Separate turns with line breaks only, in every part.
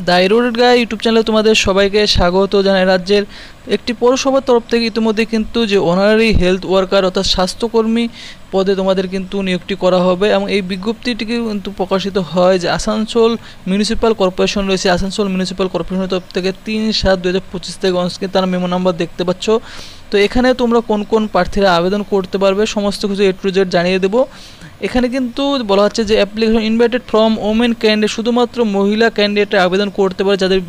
The এরোডেড guy YouTube চ্যানেলে তোমাদের সবাইকে স্বাগত জানাই। রাজ্যের একটি পৌরসভার তরফ থেকে ইতিমধ্যে কিন্তু যে অনারারি হেলথ ওয়ার্কার অর্থাৎ স্বাস্থ্যকর্মী পদে তোমাদের কিন্তু নিয়োগটি করা হবে এবং এই বিজ্ঞপ্তিটিকে কিন্তু প্রকাশিত হয় যে আসানসোল মিউনিসিপ্যাল কর্পোরেশন রয়েছে, আসানসোল মিউনিসিপ্যাল কর্পোরেশনের তরফ থেকে 3/7/2025 থেকে অনস্ক্রিন তার মেমো নাম্বার দেখতে পাচ্ছ। তো এখানে তোমরা কোন কোন প্রার্থীরা আবেদন করতে পারবে সমস্ত কিছু A to Z জানিয়ে দেবো। এখানে কিন্তু বলা হচ্ছে যে application invited from women candidate, শুধুমাত্র মহিলা ক্যান্ডিডেট আবেদন করতে পারে যাদের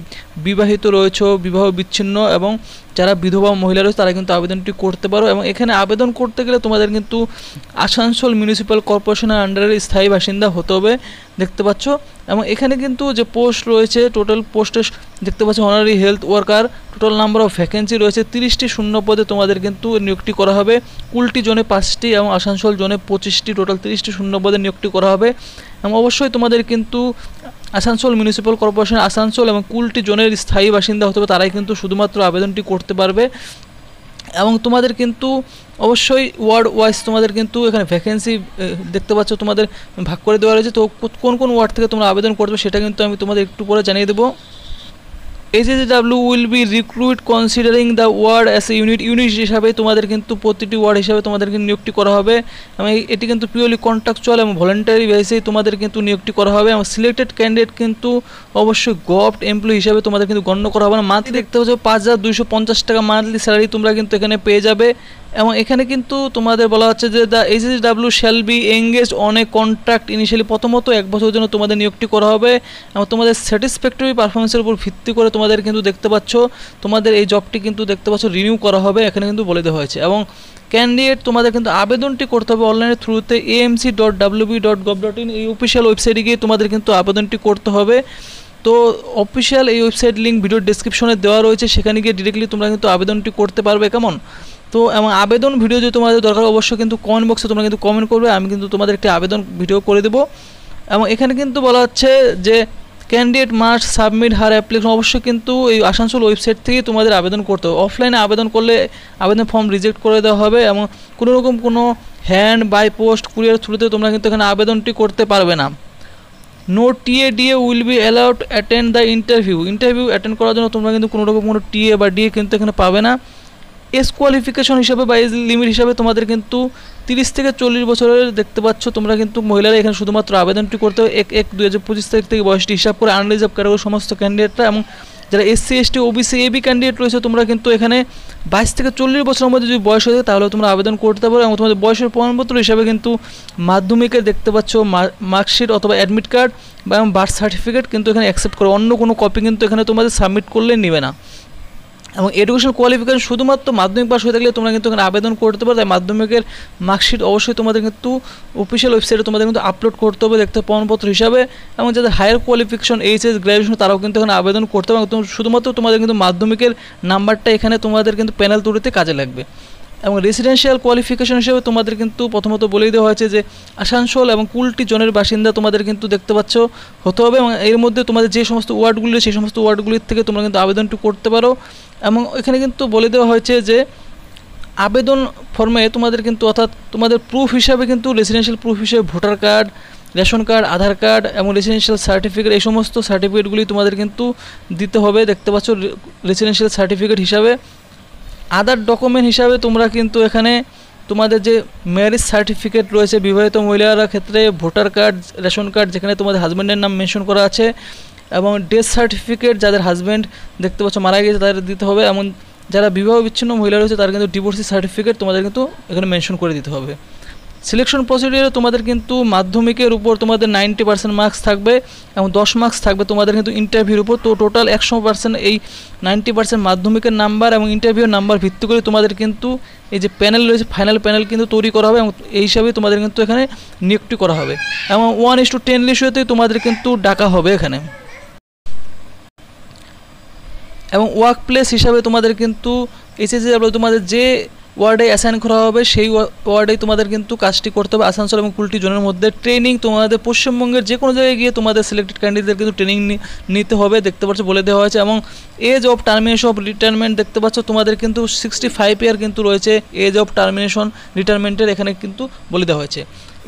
বিবাহিত রয়েছে, বিবাহ বিচ্ছিন্ন এবং যারা বিধবা মহিলা রয়েছে তারা কিন্তু আবেদনটি করতে পারো। এবং এখানে আবেদন করতে গেলে তোমাদের কিন্তু আসানসোল মিউনিসিপ্যাল কর্পোরেশনের আন্ডারে স্থায়ী বাসিন্দা হতে হবে, দেখতে পাচ্ছ। এবং এখানে কিন্তু যে পোস্ট রয়েছে টোটাল পোস্টে দেখতে পাচ্ছ honorary health worker, total number of vacancy রয়েছে 30টি শূন্য পদে তোমাদের কিন্তু নিয়োগটি করা হবে। কুলটি জোনে 5টি এবং আসানসোল জোনে 25টি, টোটাল 30টি শূন্য পদে নিয়োগটি করা হবে। এবং অবশ্যই তোমাদের কিন্তু আসানসোল মিউনিসিপ্যাল কর্পোরেশন আসানসোল এবং কুলটি জোনের স্থায়ী বাসিন্দা হতে হবে, তারাই কিন্তু শুধুমাত্র আবেদনটি করতে পারবে। এবং তোমাদের কিন্তু অবশ্যই ওয়ার্ড ওয়াইজ তোমাদের কিন্তু এখানে ভ্যাকেন্সি দেখতে পাচ্ছ তোমাদের ভাগ করে দেওয়া রয়েছে। তো কোন কোন ওয়ার্ড থেকে তোমরা আবেদন করবে সেটা কিন্তু আমি তোমাদের একটু পরে জানিয়ে দেবো। HSW will be recruit considering the ward as a unit হিসাবে তোমাদের কিন্তু প্রতিটি ওয়ার্ড হিসাবে তোমাদের কিন্তু নিয়োগটি করা হবে। এবং এটি কিন্তু পিওরলি কন্ট্রাকচুয়াল এবং ভলেন্টারি বেসিসে তোমাদের কিন্তু নিয়োগটি করা হবে। এবং সিলেক্টেড ক্যান্ডিডেট কিন্তু অবশ্যই গভর্নমেন্ট এমপ্লয়ি হিসাবে তোমাদের কিন্তু গণ্য করা হবে না। মান্থলি দেখতে পাচ্ছ 5250 টাকা মান্থলি স্যালারি তোমরা কিন্তু এখানে পেয়ে যাবে। এবং এখানে কিন্তু তোমাদের বলা হচ্ছে যে the HSW shall be engaged on a contract initially, প্রথমত 1 বছরের জন্য তোমাদের নিয়োগটি করা হবে এবং তোমাদের স্যাটিসফ্যাক্টরি পারফরমেন্সের উপর ভিত্তি করে তোমাদের কিন্তু দেখতে পাচ্ছ তোমাদের এই জবটি কিন্তু দেখতে পাচ্ছ রিনিউ করা হবে, এখানে কিন্তু বলে দেওয়া হয়েছে। এবং ক্যান্ডিডেট তোমাদের কিন্তু আবেদনটি করতে হবে অনলাইনের থ্রুতে amc.wb.gov.in এই অফিসিয়াল ওয়েবসাইটে গিয়ে তোমাদের কিন্তু আবেদনটি করতে হবে। তো অফিসিয়াল এই ওয়েবসাইট লিঙ্ক ভিডিও ডেসক্রিপশনে দেওয়া রয়েছে, সেখানে গিয়ে ডিরেক্টলি তোমরা কিন্তু আবেদনটি করতে পারবে, কেমন। তো এবং আবেদন ভিডিও যদি তোমাদের দরকার অবশ্যই কিন্তু কমেন্ট বক্সে তোমরা কিন্তু কমেন্ট করবে, আমি কিন্তু তোমাদের একটি আবেদন ভিডিও করে দেবো। এবং এখানে কিন্তু বলা হচ্ছে যে ক্যান্ডিডেট মাস্ট সাবমিট হার অ্যাপ্লিকেশন, অবশ্যই কিন্তু এই আসানসোল ওয়েবসাইট থেকেই তোমাদের আবেদন করতে হবে। অফলাইনে আবেদন করলে আবেদন ফর্ম রিজেক্ট করে দেওয়া হবে এবং কোনো রকম কোনো হ্যান্ড বাই পোস্ট কুরিয়ার থ্রুতে তোমরা কিন্তু এখানে আবেদনটি করতে পারবে না। No TA will be allowed attend the interview attend করার জন্য তোমরা কিন্তু কোনো রকম কোনো টিএ বা ডিএ কিন্তু এখানে পাবে না। এজ কোয়ালিফিকেশন হিসাবে বা এজ লিমিট হিসাবে তোমাদের কিন্তু 30 থেকে 40 বছরের দেখতে পাচ্ছ তোমরা কিন্তু মহিলারা এখানে শুধুমাত্র আবেদনটি করতে হবে 1/1/2025 তারিখ থেকে বয়সটি হিসাব করে আনরিজার্ভ ক্যাটাগরির সমস্ত ক্যান্ডিডেটরা। এবং যারা SC ST OBC AB candidate রয়েছে তোমরা কিন্তু এখানে 22 থেকে 40 বছরের মধ্যে যদি বয়স হয়ে যায় তাহলে তোমরা আবেদন করতে পারো। এবং তোমাদের বয়সের প্রমাণপত্র হিসাবে কিন্তু মাধ্যমিকের দেখতে পাচ্ছ মার্কশিট অথবা অ্যাডমিট কার্ড বা বার্থ সার্টিফিকেট কিন্তু এখানে অ্যাকসেপ্ট করে, অন্য কোনো কপি কিন্তু এখানে তোমাদের সাবমিট করলে নেবে না। এবং এডুকেশন কোয়ালিফিকেশন শুধুমাত্র মাধ্যমিক পাস হয়ে থাকলে তোমরা কিন্তু এখানে আবেদন করতে পারো। তাই মাধ্যমিকের মার্কশিট অবশ্যই তোমাদের কিন্তু অফিসিয়াল ওয়েবসাইটে তোমাদের কিন্তু আপলোড করতে হবে দেখতে প্রমাণপত্র হিসাবে। এবং যাদের হায়ার কোয়ালিফিকেশন HS গ্র্যাজুয়েশন তারাও কিন্তু এখানে আবেদন করতে হবে। এবং শুধুমাত্র তোমাদের কিন্তু মাধ্যমিকের নাম্বারটা এখানে তোমাদের কিন্তু প্যানেল তৈরিতে কাজে লাগবে। এবং রেসিডেন্সিয়াল কোয়ালিফিকেশন হিসেবে তোমাদের কিন্তু প্রথমত বলেই দেওয়া হয়েছে যে আসানসোল এবং কুলটি জোনের বাসিন্দা তোমাদের কিন্তু দেখতে পাচ্ছ হতে হবে। এবং এর মধ্যে তোমাদের যে সমস্ত ওয়ার্ডগুলি সেই সমস্ত ওয়ার্ডগুলির থেকে তোমরা কিন্তু আবেদনটি করতে পারো। এবং এখানে কিন্তু বলে দেওয়া হয়েছে যে আবেদন ফর্মে তোমাদের কিন্তু অর্থাৎ তোমাদের প্রুফ হিসাবে কিন্তু রেসিডেন্সিয়াল প্রুফ হিসেবে ভোটার কার্ড, রেশন কার্ড, আধার কার্ড এবং রেসিডেন্সিয়াল সার্টিফিকেট এই সমস্ত সার্টিফিকেটগুলি তোমাদের কিন্তু দিতে হবে, দেখতে পাচ্ছ রেসিডেন্সিয়াল সার্টিফিকেট হিসাবে। আদার ডকুমেন্ট হিসাবে তোমরা কিন্তু এখানে তোমাদের যে ম্যারেজ সার্টিফিকেট রয়েছে বিবাহিত মহিলারা ক্ষেত্রে ভোটার কার্ড, রেশন কার্ড যেখানে তোমাদের হাজব্যান্ডের নাম মেনশন করা আছে, এবং ডেথ সার্টিফিকেট যাদের হাজব্যান্ড দেখতে পাচ্ছ মারা গেছে তাদের দিতে হবে। এমন যারা বিবাহ বিচ্ছিন্ন মহিলা রয়েছে তার কিন্তু ডিভোর্সি সার্টিফিকেট তোমাদের কিন্তু এখানে মেনশন করে দিতে হবে। সিলেকশন প্রসিডিওরে তোমাদের কিন্তু মাধ্যমিকের উপর তোমাদের 90% মার্কস থাকবে এবং 10 মার্কস থাকবে তোমাদের কিন্তু ইন্টারভিউর উপর। তো টোটাল 100% এই 90% মাধ্যমিকের নাম্বার এবং ইন্টারভিউর নাম্বার ভিত্তি করে তোমাদের কিন্তু এই যে প্যানেল রয়েছে ফাইনাল প্যানেল কিন্তু তৈরি করা হবে এবং এই হিসাবে তোমাদের কিন্তু এখানে নিয়োগটি করা হবে। এবং 1:10 রেশিওতে তোমাদের কিন্তু ডাকা হবে এখানে। এবং ওয়ার্ক প্লেস হিসাবে তোমাদের কিন্তু HSW তোমাদের যে ওয়ার্ডে অ্যাসাইন করা হবে সেই ওয়ার্ডেই তোমাদের কিন্তু কাজটি করতে হবে। আসানসোল এবং কুলটি জোনের মধ্যে ট্রেনিং তোমাদের পশ্চিমবঙ্গের যে কোনো জায়গায় গিয়ে তোমাদের সিলেক্টেড ক্যান্ডিডেটদের কিন্তু ট্রেনিং নিতে হবে, দেখতে পাচ্ছ বলে দেওয়া হয়েছে। এবং age of termination of retirement দেখতে পাচ্ছ তোমাদের কিন্তু 65 ইয়ার কিন্তু রয়েছে এজ অফ টার্মিনেশন রিটায়ারমেন্টের, এখানে কিন্তু বলে দেওয়া হয়েছে।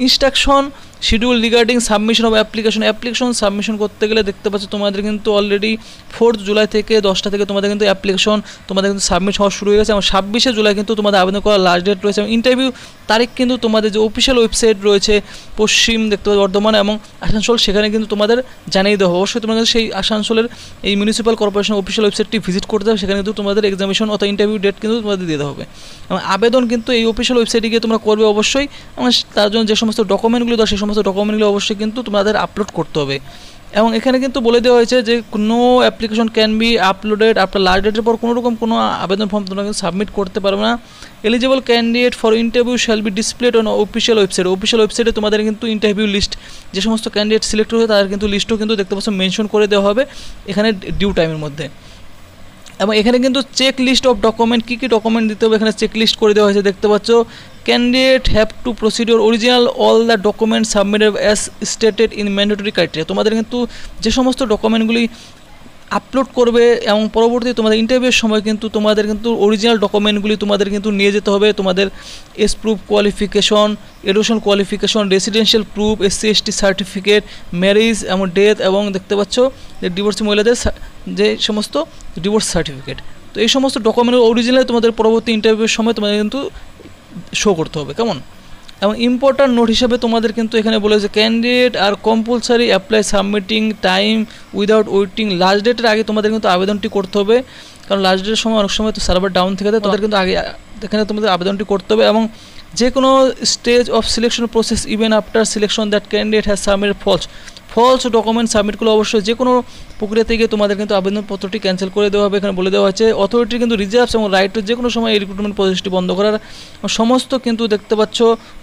Instruction schedule regarding submission of application submission করতে গেলে দেখতে পাচ্ছ তোমাদের কিন্তু অলরেডি 4 জুলাই থেকে 10টা থেকে তোমাদের কিন্তু অ্যাপ্লিকেশন তোমাদের কিন্তু সাবমিট হওয়া শুরু হয়ে গেছে এবং 26শে জুলাই কিন্তু তোমাদের আবেদন করার লাস্ট ডেট রয়েছে এবং ইন্টারভিউ তারিখ কিন্তু তোমাদের যে অফিসিয়াল ওয়েবসাইট রয়েছে পশ্চিম দেখতে পাচ্ছ বর্ধমান এবং আসানসোল, সেখানে কিন্তু তোমাদের জানিয়ে দেওয়া হবে। অবশ্যই তোমরা কিন্তু সেই আসানসোলের এই মিউনিসিপ্যাল কর্পোরেশন অফিসিয়াল ওয়েবসাইটটি ভিজিট করতে হবে, সেখানে কিন্তু তোমাদের এক্সামিনেশন অথবা ইন্টারভিউ ডেট কিন্তু তোমাদের দিতে হবে এবং আবেদন কিন্তু এই অফিসিয়াল ওয়েবসাইটে গিয়ে তোমরা করবে অবশ্যই এবং তার জন্য যে সমস্ত ডকুমেন্টগুলো দরকার সেই সমস্ত ডকুমেন্টগুলো অবশ্যই কিন্তু তোমাদের আপলোড করতে হবে। এবং এখানে কিন্তু বলে দেওয়া হয়েছে যে কোনো অ্যাপ্লিকেশন ক্যান বি আপলোডেড আপনার লাস্ট ডেটের পর কোনো রকম কোনো আবেদন ফর্ম তোমরা কিন্তু সাবমিট করতে পারবে না। Eligible candidate for interview shall be displayed on official ওয়েবসাইটে তোমাদের কিন্তু ইন্টারভিউ লিস্ট যে সমস্ত ক্যান্ডিডেট সিলেক্ট হয়েছে তাদের কিন্তু লিস্টও কিন্তু দেখতে পাচ্ছ মেনশন করে দেওয়া হবে এখানে ডিউ টাইমের মধ্যে। এবং এখানে কিন্তু চেক লিস্ট অফ ডকুমেন্ট কী কী ডকুমেন্ট দিতে হবে এখানে চেক লিস্ট করে দেওয়া হয়েছে দেখতে পাচ্ছ। Candidate have to procedure original all the document submitted as stated in mandatory criteria. তোমাদের কিন্তু যে সমস্ত ডকুমেন্টগুলি আপলোড করবে এবং পরবর্তী তোমাদের ইন্টারভিউর সময় কিন্তু তোমাদের কিন্তু অরিজিনাল ডকুমেন্টগুলি তোমাদের কিন্তু নিয়ে যেতে হবে। তোমাদের S proof qualification, education qualification, residential proof, SC ST certificate, marriage এবং ডেথ এবং দেখতে পাচ্ছ যে ডিভোর্সি মহিলাদের যে সমস্ত ডিভোর্স সার্টিফিকেট। তো এই সমস্ত ডকুমেন্ট অরিজিনাল তোমাদের পরবর্তী ইন্টারভিউর সময় তোমাদের কিন্তু শো করতে হবে, কেমন। এবং ইম্পর্ট্যান্ট নোট হিসাবে তোমাদের কিন্তু এখানে বলেছে ক্যান্ডিডেট আর compulsory apply submitting time without waiting. Last ডেটের আগে তোমাদের কিন্তু আবেদনটি করতে হবে, কারণ লাস্ট ডেটের সময় অনেক সময় তো সার্ভার ডাউন থেকে যায়, তোমাদের কিন্তু আগে এখানে তোমাদের আবেদনটি করতে হবে। এবং যে কোনো stage of selection process even after selection that candidate has submitted false document submit করলে অবশ্যই যে কোনো প্রক্রিয়াতে গিয়ে তোমাদের কিন্তু আবেদনপত্রটি ক্যান্সেল করে দেওয়া হবে। এখানে বলে দেওয়া হচ্ছে অথরিটির কিন্তু রিজার্ভস এবং রাইট টু যে কোনো সময় এই রিক্রুটমেন্ট প্রসেসটি বন্ধ করার সমস্ত কিন্তু দেখতে পাচ্ছ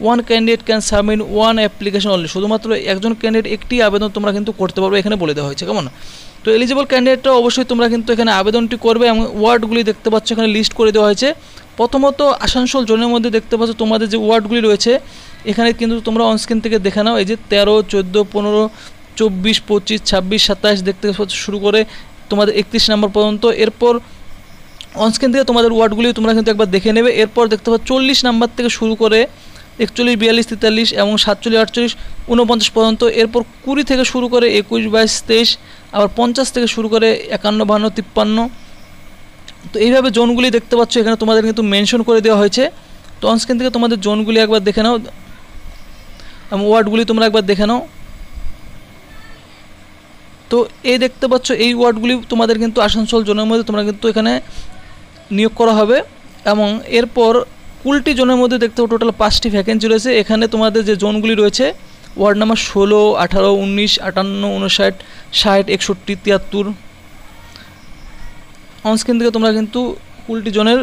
one candidate can submit one application only, শুধুমাত্র একজন ক্যান্ডিডেট একটি আবেদন তোমরা কিন্তু করতে পারবে এখানে বলে দেওয়া হয়েছে, কেমন। তো এলিজিবল ক্যান্ডিডেটটা অবশ্যই তোমরা কিন্তু এখানে আবেদনটি করবে এবং ওয়ার্ডগুলি দেখতে পাচ্ছ এখানে লিস্ট করে দেওয়া হয়েছে। প্রথমত আসানসোল জোনের মধ্যে দেখতে পাচ্ছ তোমাদের যে ওয়ার্ডগুলি রয়েছে এখানে কিন্তু তোমরা অনস্ক্রিন থেকে দেখে নাও, এই যে 13, 14, 15, 24, 25, 26, 27 দেখতে শুরু করে তোমাদের 31 নম্বর পর্যন্ত। এরপর অনস্ক্রিন থেকে তোমাদের ওয়ার্ডগুলি তোমরা কিন্তু একবার দেখে নেবে। এরপর দেখতে পাচ্ছ 40 নাম্বার থেকে শুরু করে 41, 42, 43 এবং 47, 48, 49 পর্যন্ত। এরপর 20 থেকে শুরু করে 21, 22, 23, আবার 50 থেকে শুরু করে 51, 52, 53। তো এইভাবে জোনগুলি দেখতে পাচ্ছ এখানে তোমাদের কিন্তু মেনশন করে দেওয়া হয়েছে। তো অনস্ক্রিন থেকে তোমাদের জোনগুলি একবার দেখে নাও এবং ওয়ার্ডগুলি তোমরা একবার দেখে নাও। তো এই দেখতে পাচ্ছ এই ওয়ার্ডগুলি তোমাদের কিন্তু আসানসোল জোনের মধ্যে তোমরা কিন্তু এখানে নিয়োগ করা হবে। এবং এরপর কুলটি জোনের মধ্যে দেখতে পাবো টোটাল 5টি ভ্যাকেন্সি রয়েছে। এখানে তোমাদের যে জোনগুলি রয়েছে ওয়ার্ড নাম্বার 16, 18, 19, 58, 59, 60, 61, 73। অনস্ক্রিন থেকে তোমরা কিন্তু কুলটি জোনের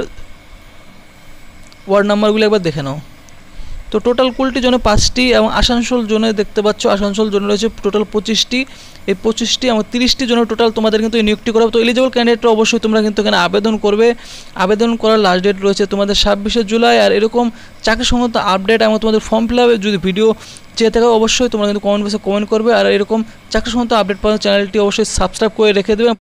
ওয়ার্ড নাম্বারগুলি একবার দেখে নাও। তো টোটাল কুলটি জোনে 5টি এবং আসানসোল জোনে দেখতে পাচ্ছ আসানসোল জোনে রয়েছে টোটাল 25টি। এই 25টি এবং 30টি জোনে টোটাল তোমাদের কিন্তু নিয়োগটি করা হবে। তো এলিজিবল ক্যান্ডিডেটরা অবশ্যই তোমরা কিন্তু এখানে আবেদন করবে। আবেদন করার লাস্ট ডেট রয়েছে তোমাদের 26শে জুলাই। আর এরকম চাকরি সংক্রান্ত আপডেট এবং তোমাদের ফর্ম ফিল আপে যদি ভিডিও চেয়ে থাকো অবশ্যই তোমরা কিন্তু কমেন্ট বক্সে কমেন্ট করবে। আর এরকম চাকরি সংক্রান্ত আপডেট পাওয়ার চ্যানেলটি অবশ্যই সাবস্ক্রাইব করে রেখে দেবে।